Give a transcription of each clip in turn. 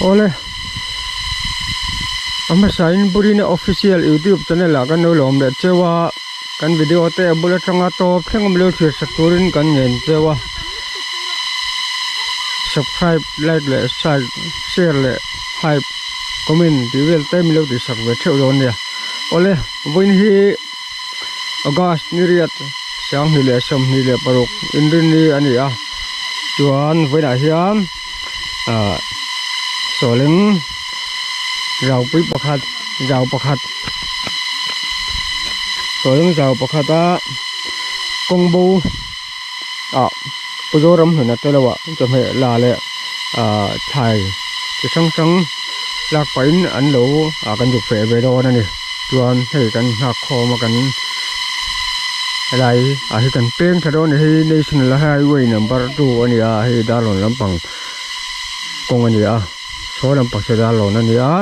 Ole ama sign buri na official YouTube channel la kan no lom le chewa kan video te bullet changa to phengam lo thir saturin kan ngen chewa subscribe like le share le hype comment ti vel te mi lo ti sak ve theu don ya ole voin hi august ni riat sang ni le som ni le parok indin ni ani a chuan voin a hiam soleng rau pui pakhat soleng rau pakhata kongbo pujoram hna telewa chome la le thai chi sang lak pain an lo kan ju fe ve do na ni chuan hei kan hak khom kan lai hi kan peng thadon hi national highway number 2 ani a hi dalon lampang kong ani a so lampang se dalon ani a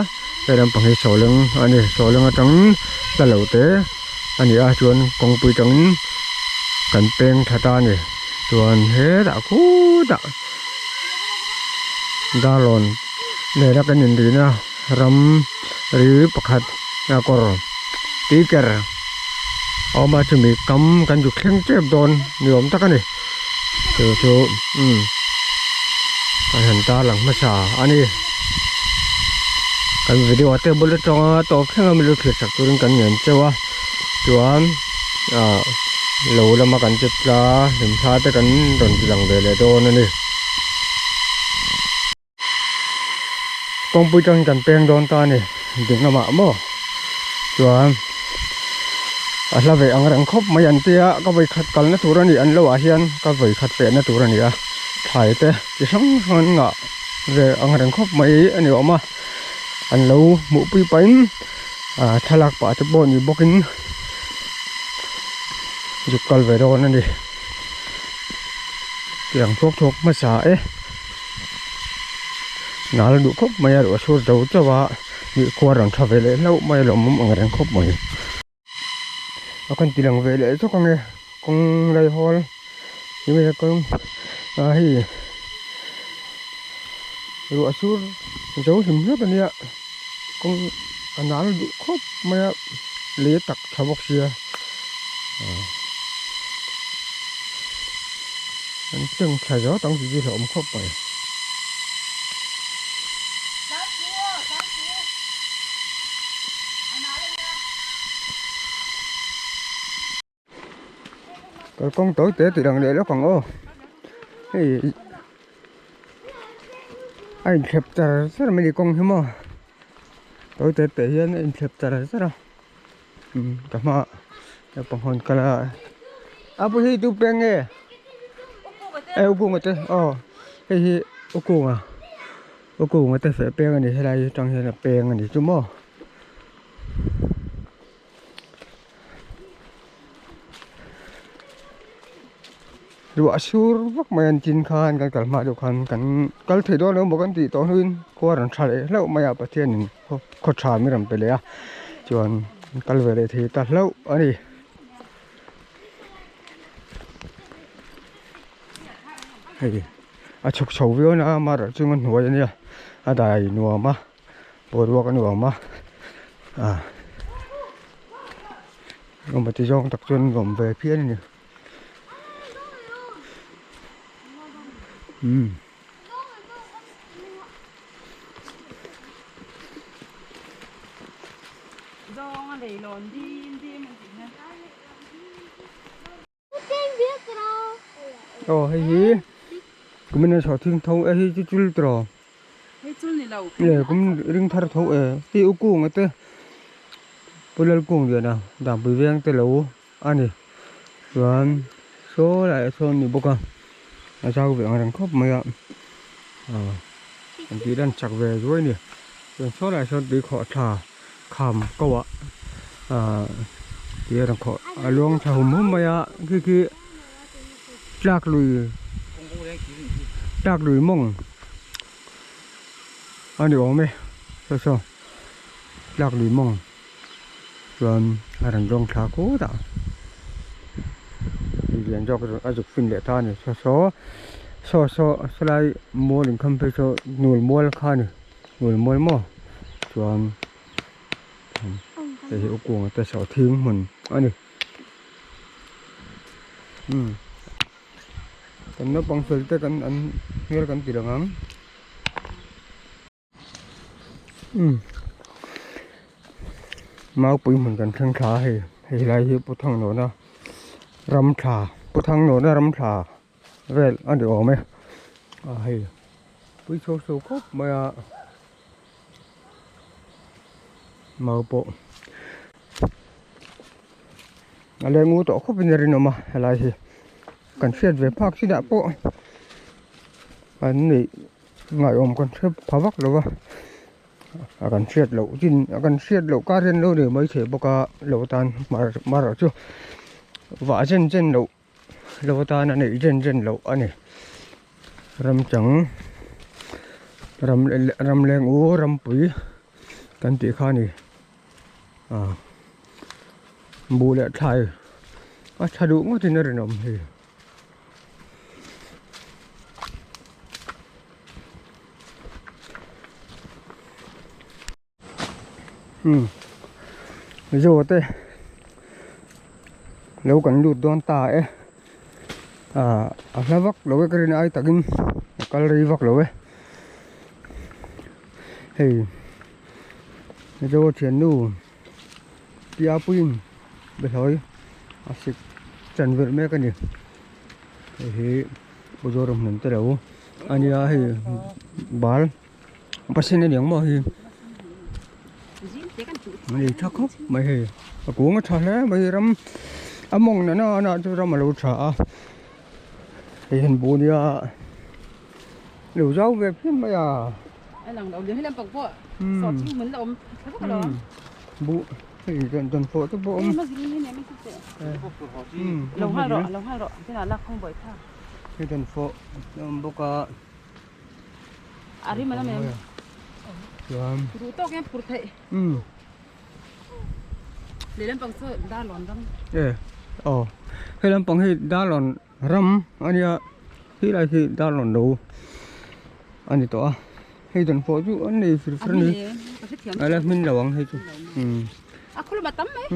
he lampang hi soleng ani soleng atang la lo te ani a chuan kong pui tang kan peng thata ni chuan he da khu da dalon ne ra kan in ri na ram ri pakhat na kor tiker oma chumi kam kan ju khleng chep don niom takani chu kan han ta lang ma sa ani kan video ate bullet chonga to khlengam lu thir sak turin kan ngen chewa chuan lo lama kan chetla lim tha te kan don lang ve le don ani kong pui chang kan peng don ta ni ding ama mo chuan la ve angrang khop mai an tia ka vai khat kal na turani an lo a hian ka vai khat pe na turani a thai te chi sang han nga ve angrang khop mai ani oma an lo mu pui pain thalak pa te bon ni bokin jukal ve ron ani tiang thok ma sa nal du khop mai ro sur do chawa ni khwarang tha ve le lo mai lo mum angrang khop mai akan tilang ve le cho kong lai hol ni me kong hi ru asur zo him na tania kong anal du khop maya le tak thabok sia an chang tha zo tang ji lo om khop pai cái con tối té thì đằng này nó còn ô thì anh khép chặt rất là mấy con hiếm mà tối té té hiện anh khép chặt rất là cảm ơn cái bằng hồn cái là bữa khi tu bèn nghe ô cùng người ta thì ô cùng người ta phải bèn cái này hay là trong này là bèn cái này chứ mà dua sur vak mayan chin khan kan kalma do khan kan kal thei do lo mo kan ti to hin ko ran thale lo maya pathian in kho tha mi ram pele a chuan kal ve le thi ta lo ani hei a chok chho vi na ma ra chung an huai ani a dai nuwa ma boruak an nuwa ma ngom ti jong tak chun ngom ve phian ni hay gì cũng mình sợ thiên thâu hay chứ chul trò cũng riêng thar thâu thì ô cuồng ấy thế bây giờ cuồng gì nào đảm bì vang tới lâu anh đi rồi số lại số này bốc à sao vậy đang khóc mày ạ anh chỉ đang chặt về rồi nè rồi số lại số đi khó thả kham câu ạ thì đang khó luôn thà hùm mày ạ cái lạc lùi mông anh hiểu không mày sao lạc lùi mông rồi đang rong thả cố tạo hiện cho cái áo phình lệ than này so lại mua đến không phải cho nuôi mua là khan này người mới mò chuan để hiểu cuồng ta sợ thiên mình anh đi kan nó bằng filter kan anh nghe kan tidak ngang mau pui mình kan thang khá hay lại hi pu thang nó na ram thà pu thang nó na ram thà về anh được không hay pui số số khóc mà mau bộ ale ngu to khóc bên đây nó mà hay lại hi cần xét về park chứ đã bộ anh này ngày om con xếp phá vắc rồi cần xét lẩu chín cần xét lẩu cá trên đâu để mới thể bọc cả lẩu tan mà rồi chứ vả trên lẩu lẩu tan này trên lẩu anh này ram trắng ram leng u ram pui cần tỉ kha này bù lẹ thay thay đủ ngó thì nó rồi nằm thì rồi thế lâu cần đút đón ta ấy là vắc lâu cái này ai takin calorie vắc lâu ấy thì rồi chuyện nu tia pin bây thôi xịt chân vượt mấy cái này thì bây giờ mình nhận tới đâu anh ấy thì bán bác sĩ này mà thì mày chắc khóc mày thì cũng có thằng đấy mày rắm mong nó cho rắm mà lâu sợ thì hình bùn đi liều rau về phía mày ai lần đầu đến làm bọc vợ sọt chứ mình là thấy có đó bù thì tuần phổ tới bộ lòng hai rọ thế là không bởi thang thì tuần phổ bốc đi mà làm em rồi rú to cái bột thệ để làm bằng sợi đa lòn răm hay làm bằng thì đa lòn răm anh ạ khi này thì đa lòn đầu anh to hay tuần phổ chú anh này phần này anh là mình lỏng hay chú aku lu batam mấy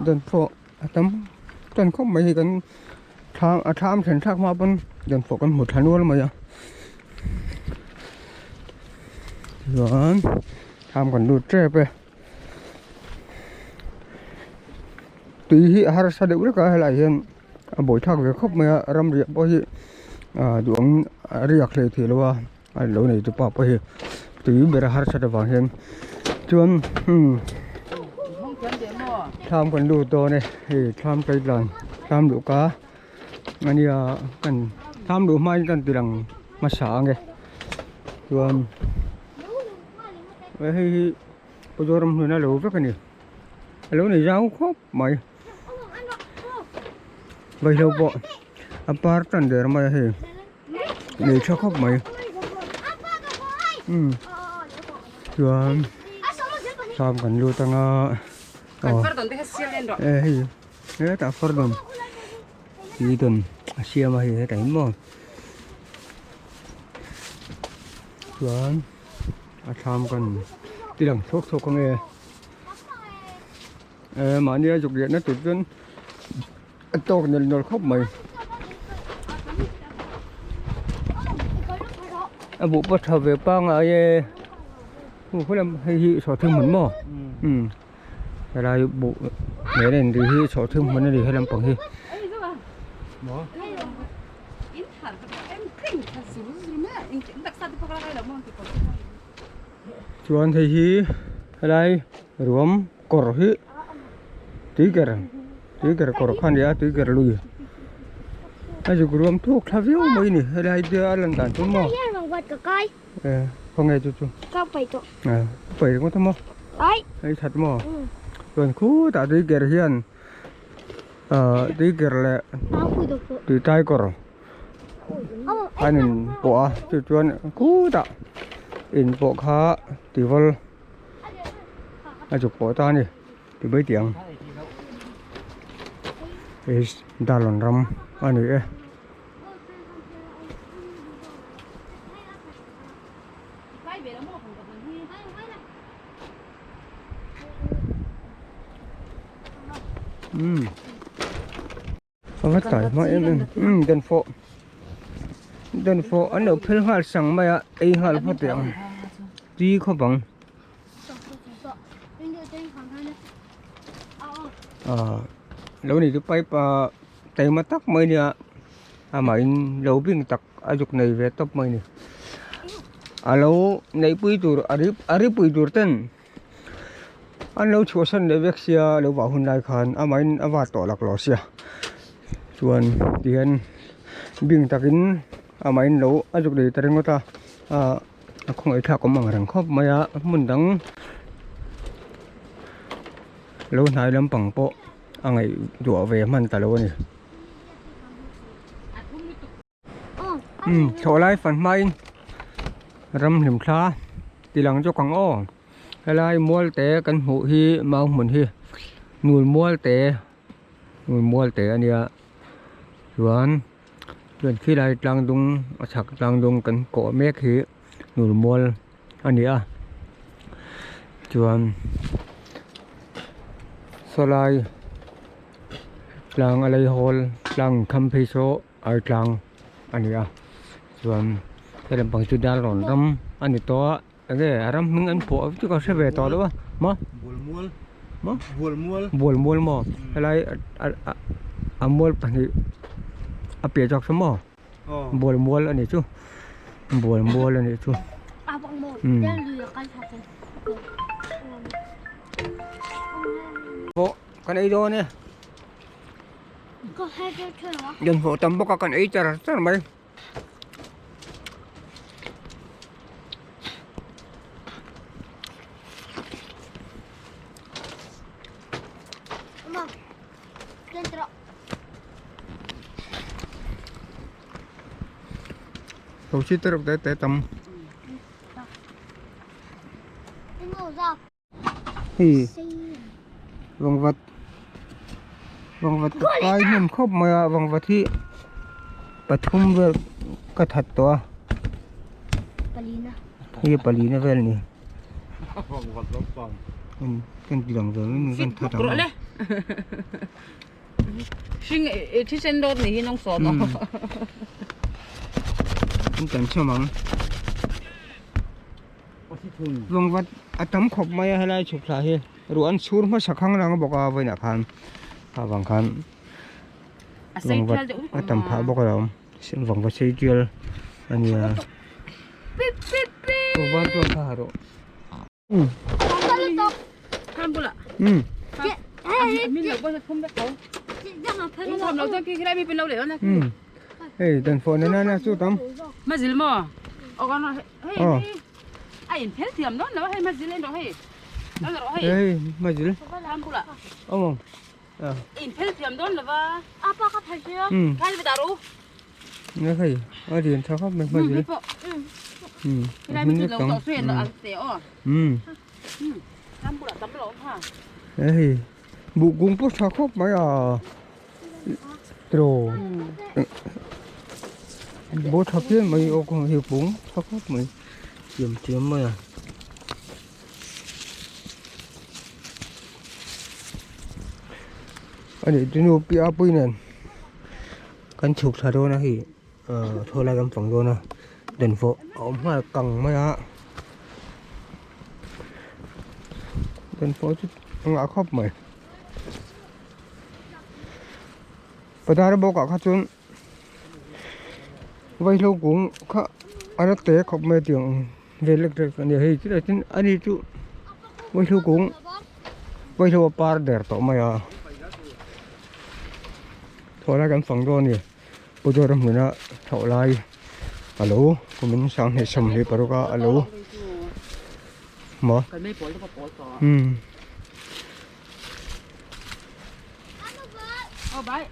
tuần phổ tắm tuần không mấy thì cần tham thành thác mà bên tuần phổ cần một tháng luôn mà vậy rồi tham còn đuổi trẻ về tùy hai sao đều được cái lại hiện buổi thác về khóc mà ram riệp bao nhiêu duống riệp thì lo lối này tụi bảo bao nhiêu tùy bây giờ hai sao đều vàng hiện chuan tham còn đủ to này thì tham cây lần tham đủ cá anh đi cần tham đủ mai cần từ đằng mà sáng nghe chuan vậy bây giờ mình nói lẩu với cái này lẩu này rau khóc mày bây giờ bộ apart tận để mà thì để cho khóc mày chuan tham cần lưu tăng thế ta phật đồng đi tuần xe mà thì cái mà chuan tham cần đi đằng thuốc con nghe mà đi dục điện nó tụt lên to cần nó khóc mày bộ bắt hợp về bang ấy không làm hay sọ thương mình mò cái này bộ mấy này thì sọ thương mình thì hay làm bằng gì chuan thì hi cái đây rùm cỏ hi tí cái cỏ khăn đấy tí cái lùi ai chụp rùm thuốc tháo phiếu mấy nè cái đây đưa lần tàn chúng mò không nghe chú không phải chỗ phải có thằng mò đấy ấy thật mò còn khu tại tí cái hiền tí cái là tí trái cỏ anh nhìn bộ chú chuan khu tạ in bộ khá tí vol ai chụp bộ ta nè thì mấy tiếng đa lòn răm anh ấy Không hết tải mà em đơn phổ anh ở phía hạt sẵn mà ấy hạt phát triển gì không bằng lâu này tôi bay tay mà tắc mới nè mà lâu bên tắc dục này về tóc mới nè lâu này bùi tur ari bùi tur tên anh lâu chúa sân để việc xia lâu vào hôm nay khan mà vào tổ lạc lò xia chuan tiền bình takin mà lâu dục này tay ngota không ai thà có mang răng khóc mà muốn đắng lâu nay làm bằng bộ anh ấy đùa về mình ta lâu này chỗ lại phần mai râm hiểm xa thì lắng cho quảng ô hay là mua té căn hộ hi mau mình hi nuôi mua té anh ạ chuẩn khi lại lang dung sạc lang dung căn cổ mét hi nuôi mua anh ạ chuẩn sau lại lang alai hol lang kampiso ai lang anh ạ chuẩn thế là bằng chuda lòn ram anh to cái ram mình ăn phở chứ có sẽ về to đâu mà buồn muôn mà hay là muôn thì bịa chọc sớm mà buồn muôn là này chứ buồn muôn là này chứ bộ con ấy đó nè dân phố tầm bốc con ấy cho rất là mấy tổ chức tới được tới tầm thì vòng vật cái niềm khóc mà vòng vật thì bật thum về cái thật to thì palina về nè vòng vật lốp vòng cái đường rồi mình cái thật đó xin thì sen đốt này nông sản nó cũng chẳng sao mắng vòng vật tấm khóc mày hay là chụp lại rồi ăn xuống mà sắc khang lang bọc với nè khan vòng khan vòng vật tấm phá bọc rồi xin vòng vật xây chưa anh à vòng vật tôi phá rồi không bula mình là bao giờ không biết đâu không lâu tới khi này mình lâu để đó nè hey dan phone nè chú tâm mà gì mà con hey ai phết thì nó hay mà gì lên đó hay nó rồi hey mà gì không bula ông in phết thì nó là va apa ka phải chưa cái gì đó nghe thấy ở điện sao không mình mà gì cái này mình lâu lâu xuyên là ăn tẹo không bula tắm lỗ ha hey bụ cung bút sao không mấy trồ bố thập viên mấy ô con hiệp bún sao không mấy chiếm mấy anh ấy trên ô pia pui nè căn chụp thà đô nè thì thôi lại cầm phòng đô nè đền phố ống mà cẳng mấy đền phố chứ ngã khóc mày bây giờ bố cả khách chun vay lâu cũng khá anh té khóc mê tiếng về lực được anh ấy chứ là trên anh ấy chú vay lâu cũng vay lâu par đẹp tổ mày thôi là cái phòng đó nè bây giờ mình đã thổi lại alo của mình sang hệ sầm hệ baru ka alo mà bye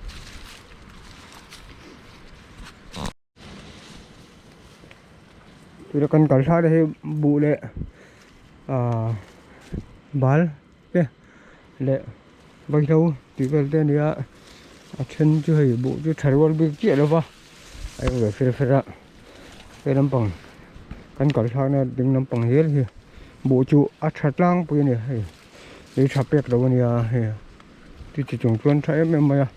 tôi đã cần cẩn thận để bù lệ bál kia lệ bây lâu thì cái tên này chân chưa hề bộ chưa thay qua bị kia đâu va ai rồi phê ra cái nấm bằng cần cẩn thận là đừng nấm bằng hết thì bộ chủ chặt lang bây giờ này để chặt bẹt đâu này thì chỉ chúng tuân thấy em mày à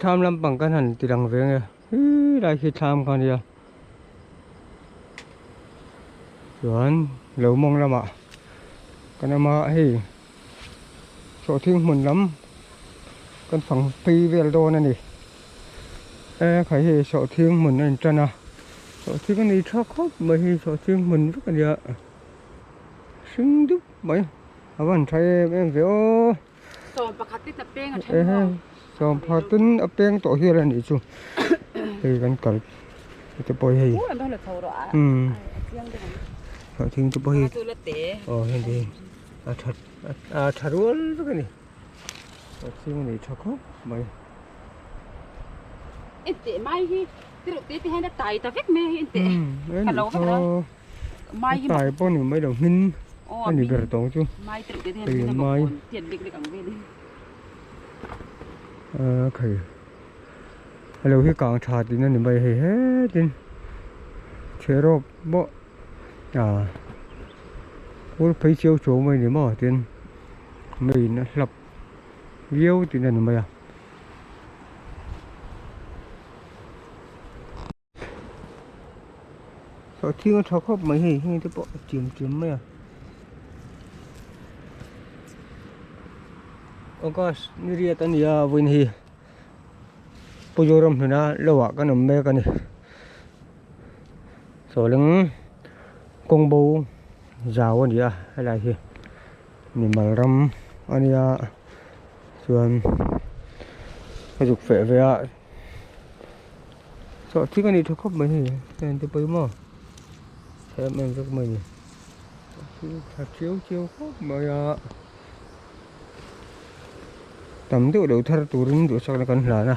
tham làm bằng cái hành thì đằng về nghe đại khi tham con đi à chuẩn lâu mong lắm ạ cái này mà hey chỗ thiên mình lắm con phẳng phi về đồ này nè phải hey chỗ thiên mình này chân à chỗ thiên cái này cho khóc mà hey chỗ thiên mình rất là nhiều xứng đúc mấy vẫn thấy em véo 좀 바깥에 땡을 쳐. 좀 파든 앞eng tổ hiền là nị chú thì gần cởi cái bôi hay 뭐 안달래 더러. phải thiên cái bôi 둘레때. hiện đi thật luôn cái này xin này cho khóc mày 이때 마이 들어 때 해나 따이다 백 매 이때. hello mai tài bao nhiêu mấy đồng nghìn anh đi về tổ chú mai tự cái thêm mai tiền định để cẳng về đi khởi hello khi càng chặt thì nó niệm bài hết tin chế độ bộ ủa phải chiếu chỗ mày niệm mà tin mày nó lập yêu thì là niệm bài à sao thiên nó khóc mày hay cái bộ chìm mày à Okas niriya tania win hi pujoram huna lawa kan amme kan so leng kongbo jaw ania hala hi ni malram ania chuan kajuk fe ve a so thi kan ni thok khop mai hi ten te pai mo em rất mai ni chiếu khop mai a tầm tiêu đầu thar turin du sak kan hla na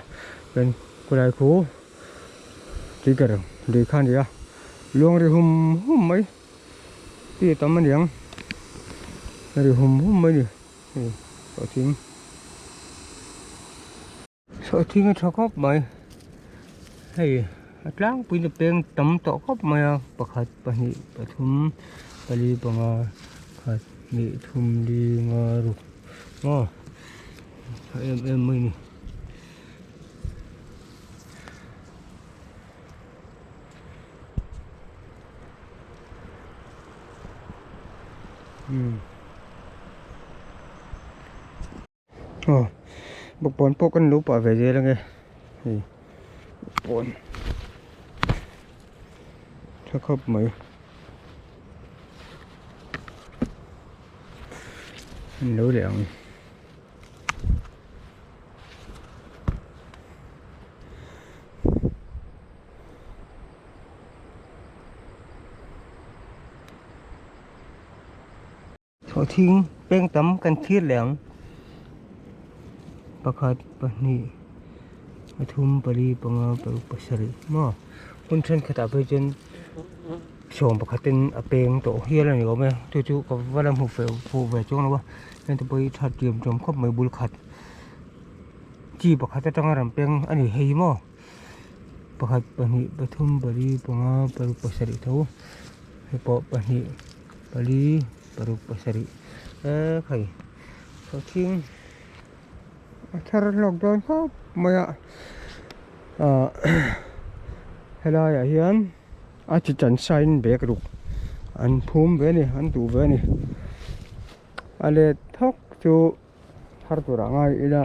ben kulai khu ti kar de khan ya luang ri hum mai ti tam man yang ri hum mai ni so ting cho khop mai hay atlang pin peng tam to khop mai pakhat pani pathum pali panga khat ni thum li nga ru ngo em mới nè bọc bón bọc con lúp ở về dưới đó nghe bón cho khớp mấy nấu đèn thọ thiên bên tấm cần thiết lẹng bạc hạt bạc nị thum bali banga bal pasari mo kun chen khata pe chen som bạc hạt tên apeng tổ hiền là nhiều mấy chú có vài năm phụ về chỗ nào ba nên tôi bây thật tiệm trong khắp mấy bul khát chỉ bạc hạt trong làm peng anh ấy hay mo bạc hạt bạc nị bạc thum bali banga bal pasari thâu hay bỏ bạc nị bali baru pasari khai so thiên thar lockdown khop maya helai a hian a chi chan sign bek ruk an phum ve ni an tu ve ni ale thok chu thar tu ra ngai ila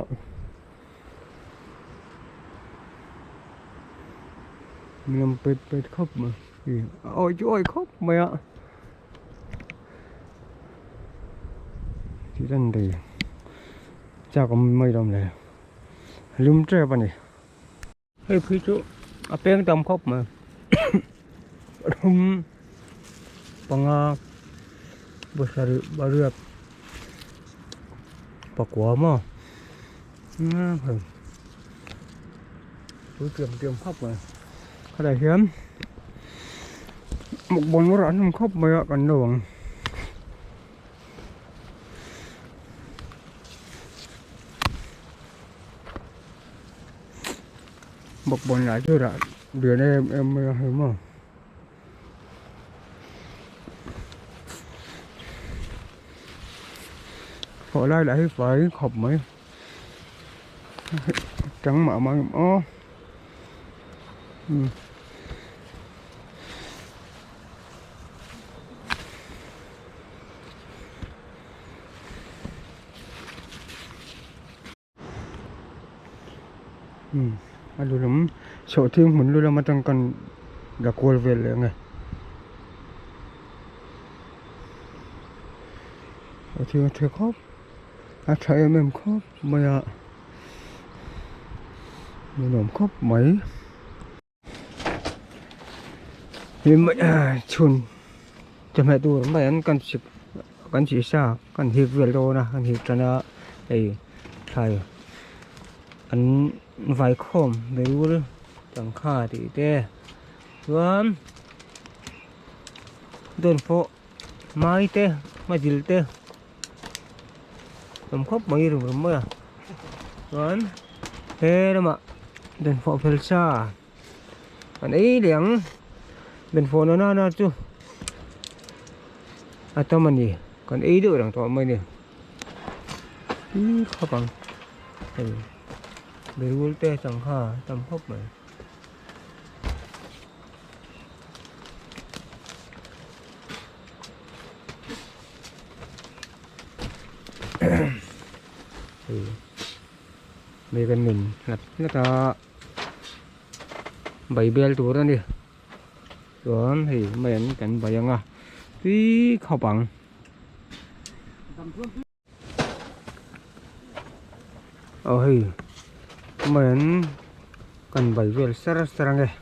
miam pet khop ma oi khop maya thì dân thì cha có mấy đồng này lùm tre bà này hay phi chú apeng tam khóc mà hum panga besar baru pakwa mà phải chú tiệm khóc mà cái này hiếm một bốn nó rắn khóc mà còn đường bọc bồn lại chưa đã đứa này em hiểu mà họ lại lại phải khóc mấy trắng mà ó anh luôn lắm sợ thêm mình luôn là mà chẳng cần đã quay về lại ngay thì thầy khóc thầy em khóc mà mình nằm khóc mấy thì mấy chun cho mẹ tôi mấy anh cần chỉ sao cần hiệp về đâu nè cần hiệp cho nó thì thầy anh vài khom để uống chẳng khá thì thế luôn đơn phố mai thế mai dil thế nằm khóc mấy rồi mới à luôn thế đó mà đơn phố phèn xa anh ấy liền đơn phố nó chứ tao mình gì còn ý được đằng thọ mày nè ý khó bằng để uống tê chẳng hà tầm hốc mày bây giờ mình lập nó ta bảy bel tuổi đó đi rồi thì mình cảnh bảy à tí khó bằng thì mình cần bảy bel sarang này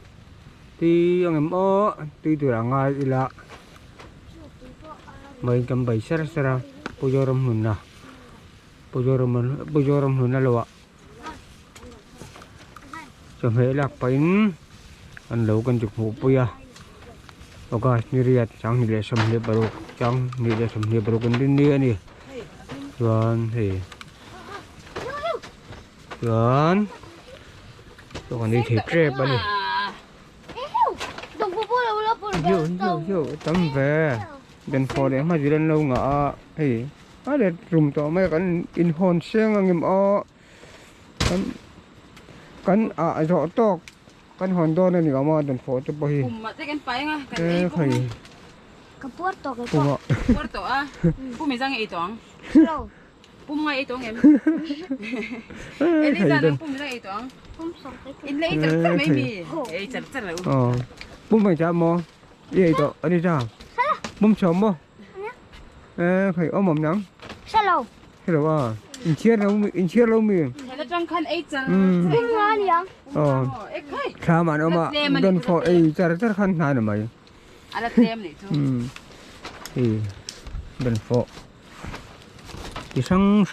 tí ông em ó tí từ đằng ngay là mình cần bảy sarang pujoram hunna pujoram hunna lo cho hệ lạc bánh ăn lâu cần chụp hộp bây giờ ok như vậy chẳng như vậy xong như baro chẳng như vậy xong như baro cần đến đây nè rồi thì rồi còn đi thịt rẹp bên này vô tắm về đền phò để mà gì lên lâu ngọ thì ở đây rùm to mấy cái in hồn xem anh em ó kan rõ to kan hòn đô này có mà đền phò cho bơi mà cái cái phải nga cái phải cái Porto cái Porto à mình sang ấy toang ngay ấy toang em em đi ra mình sang ấy toang em lấy chặt mấy mi ấy chặt là mày chả mò vậy đó ở đây ra chấm mò phải ôm mầm nắng sao hello à in chia lâu mi nó trong khăn ấy chặt bún ngon ấy khá mà nó mà đền phò ấy chả khăn này mày ada tem này thôi thì đền phò thì sáng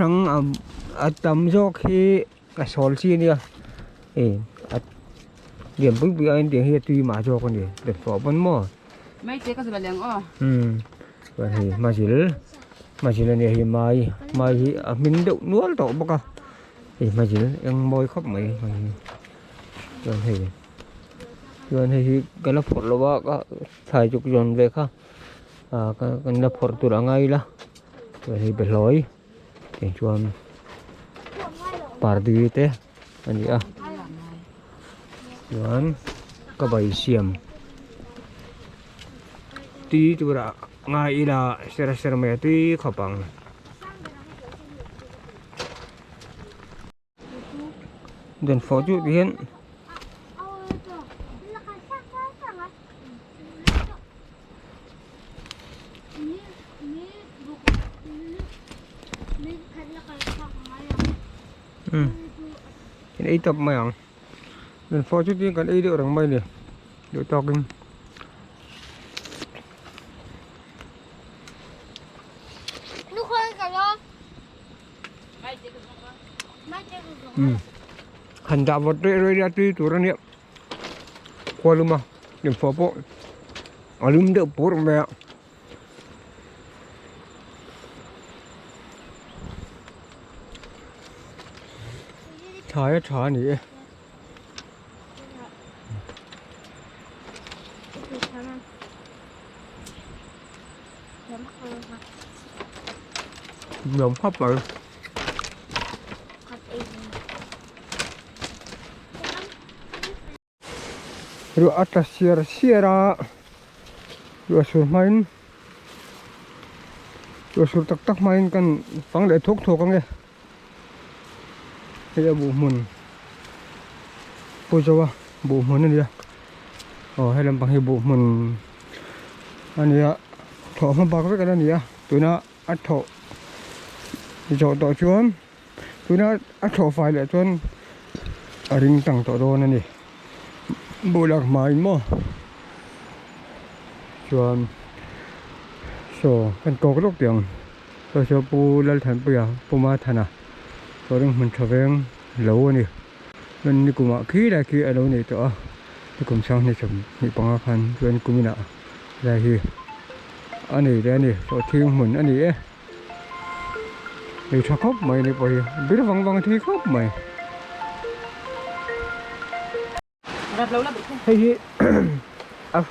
tầm gió khi cái sỏi chi nè điểm bức bị anh điểm hiện tùy mà cho con gì đền phò vẫn mò mấy cái có gì bằng vậy thì mà chỉ là này thì mai thì mình đậu nuốt tổ bốc à thì mà chỉ em môi khóc mày rồi thì cái lớp phật lo có thay chục dọn về không cái lớp phật tôi đã ngay là rồi thì bị lỗi thì chuan party thế anh đi à chuan cái bài xiêm tí tôi đã ngay là sera mẹ tí khó bằng đền phó chủ tiến cái ấy tập mày đền phó chủ tiến cái ấy được đằng mày nè được to kinh khẩn đạo vật rồi ra tuy tụi nó qua luôn mà điểm phổ bộ ở lưng đậu bố mẹ trái nhỉ Dòng khắp rồi. Khắp êm. Rồi ata sierra. Rồi sur main. Rồi sur tak main kan phang để thuốc thuốc nghe. Bây giờ bù mùn. Ôi trời ơi, bù mùn này đi. Hay làm bằng hiệu bù mùn. Anh ấy thọ mà bạc với cái này tụi nó ăn thọ. Thì chỗ tội chuan. Tụi nó ăn thọ phải lại chuan. Ở rinh tặng tọ đồ này nè. Bù lạc máy mà. Chuan. So, kan có cái lúc tiền. Rồi cho bù lên thành bây giờ, bù mà thành à. Rồi đừng mình trở về lâu nè. Mình cũng mà khí là khí ở đâu này tọ. Thì cũng xong thì chậm thì bằng khăn chuyên cũng như đây thì anh này đây này cho thiên mình anh này thì sao khóc mày này bởi biết văng văng thì khóc mày thì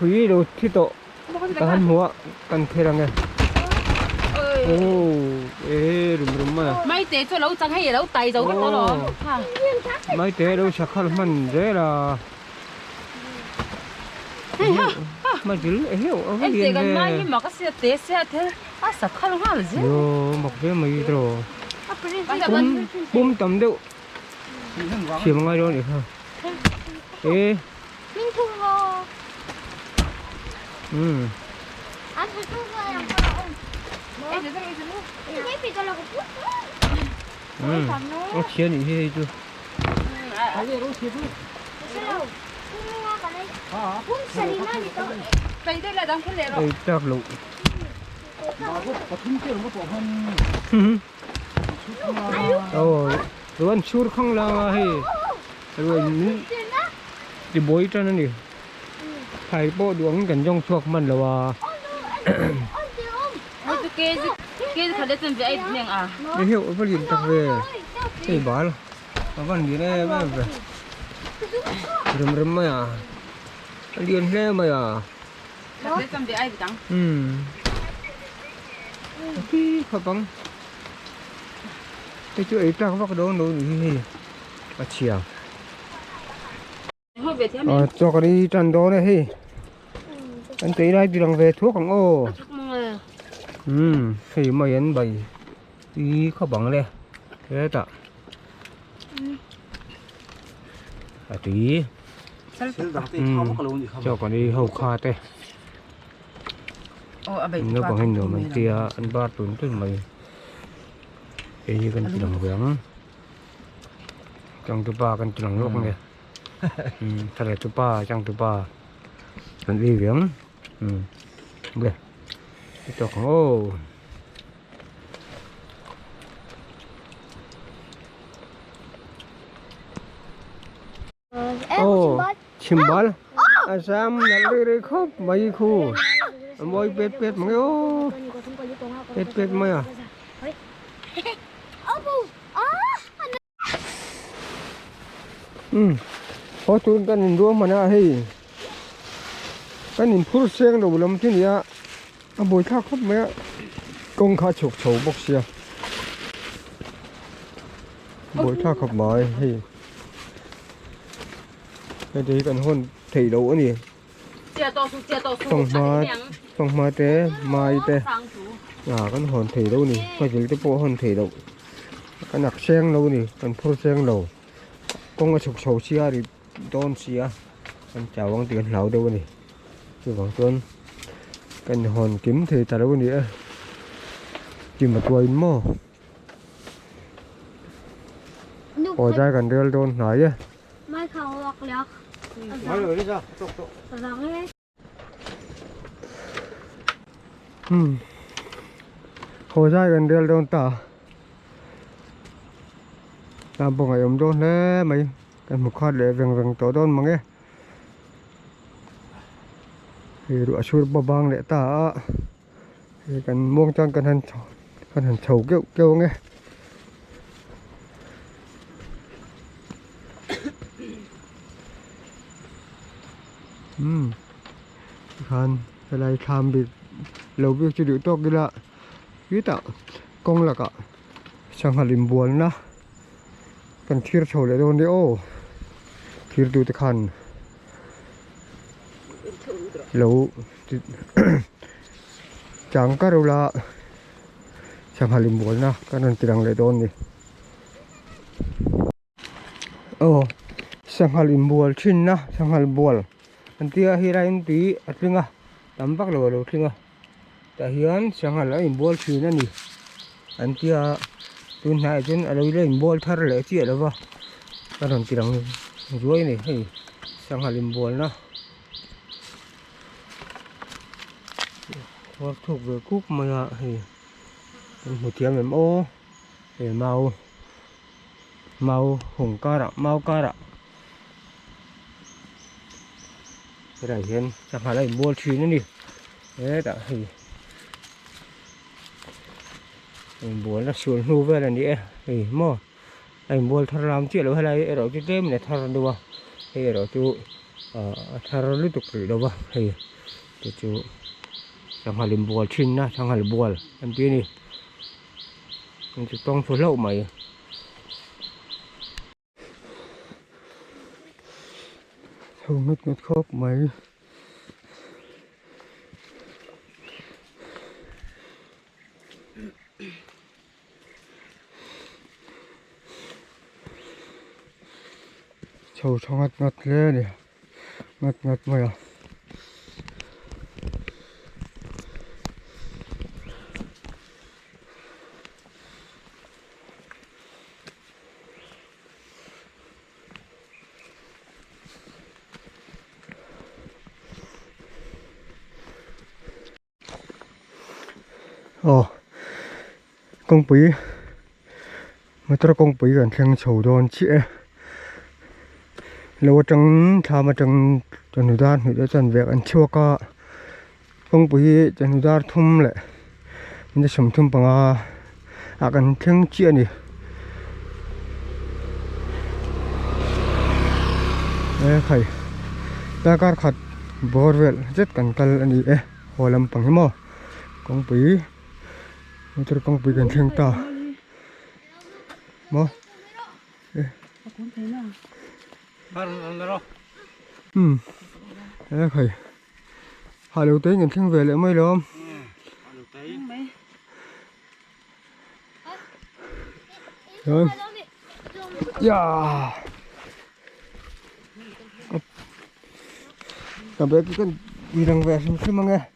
phí đồ thì tổ tahan mua cần thế rằng nghe rùm mà mấy té cho lâu chẳng hay gì đâu tay dấu cái đó rồi mấy té đâu sạc khăn mình dễ là mà chứ hiểu em chỉ cần mai nhưng mà cái xe thế sao không hoa là gì yo một cái mày rồi bún tầm đâu chỉ một ngày đó được không ê Mình thu vô. Anh phải thu vô làm sao em thấy bị cái là cái bút nó chia gì hết chưa bún xì nó gì đó đây là đang cái này rồi đây chắc lụ rồi anh sur không là hay rồi thì bối cho nó đi phải bộ đuống gần trong chuột mình là cái thời đấy từng vậy miệng à để hiểu cái gì tao về thì bảo là nó còn gì đây mà về rầm mày à điên lên mày à thời đấy từng vậy chẳng cái khó bằng cái chỗ ấy tao có đồ gì à chiều cho cái đi trần đó này hi anh thấy đây thì đang về thuốc không ô thì mày anh bày đi khó bằng đây thế tạ à tí cho con đi hậu kha tê nó bằng hình nữa mình tia ăn ba tuần tới mày cái gì cần chỉ làm việc trong thứ ba cần chỉ làm lúc này thật là thứ ba trong thứ ba cần đi việc đây cho con ô chim bát Sam nanti rekop bayi ku boy pet mấy ô pet mấy à có tuần cái nhìn đua mà na hay cái nhìn phun sen đồ làm thế này à bồi thác khóc mấy công khai chụp chầu bốc xe bồi thác khóc mỏi hay cái đấy cần hôn thầy đấu này xong mai té cái hòn thầy đâu này coi chỉ cái bộ hòn thầy đâu cái nạc sen đâu này cần phun sen đâu con chụp chầu xe thì tôn xe con chào bằng tiền lão đâu này chứ còn tôn cần hòn kiếm thì ta đâu nữa chỉ mà tuổi mò ở đây cần đưa tôn nói chứ mai khẩu lọc lọc nói rồi đi sao hồi ra gần đây đâu ta làm bộ ngày hôm đó nè mày cần một khoát để vàng tổ đôn mà nghe thì đũa xuôi bò băng để ta thì cần muông cho cần hành chầu kêu nghe khăn cái này làm bị lâu việc chưa được to cái lạ biết tạo công là cả sang halim buol na kan thir chho le don de o thir du te khan lo chẳng có đâu là sang halim buol na kan tirang le don ni oh sang halim buol chin na sang hal buol an tia hi ra in ti atlinga tampak lo tlinga ta hian sang hal in buol chin ani an tia tun hai chen aloi le in buol thar le chi lo wa kan tirang ruai ni hei sang halim buol na hoặc thuộc về cúc mà thì một tiếng em ô để màu hồng ca rạ màu ca rạ cái này hiện chẳng hạn là mua chuyến nữa đi đấy đã thì mình muốn là xuống nu về là đi thì mua anh mua thằng làm chuyện đâu hay là ở cái game này thằng đâu thì ở chỗ thằng liên tục rồi đâu thì chỗ chẳng hạn là buồn chín na chẳng hạn là buồn em biết đi mình chỉต้องsố lậu mày không ngất khóc mày sầu cho ngất lên nè ngất mày à công bí mà tao công bí gần thằng sầu đòn chị lâu trắng thà mà trắng trần nữ đan nữ trần việc ăn chua ca công bí trần nữ đan thum lệ mình sẽ sống thum bằng gần thằng chị này khởi ta cắt khát bor vel rất cẩn thận anh đi hồ làm bằng cái mò công bí tôi công bí gần thằng ta mò khởi hà đầu tới gần thằng về lại mấy lắm rồi yeah cảm thấy cái con đi đang về xem mà nghe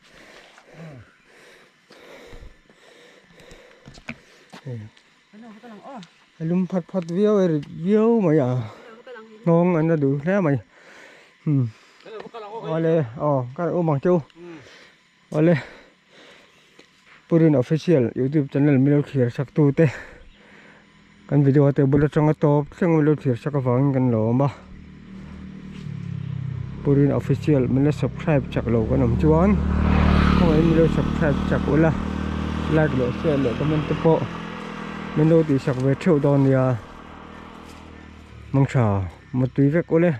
lum phát view mày à ngon anh đã được thế mày oleh cái ô bằng châu oleh Purin official YouTube channel mình khởi sắc tu te kan video te bula changa top sang lo thir saka wang kan lo ma Purin official mình subscribe chak lo kan chuan không ai mình subscribe chak ula like lo share lo comment po mình đâu thì sạc về triệu đòn thì mong chờ một tí việc ule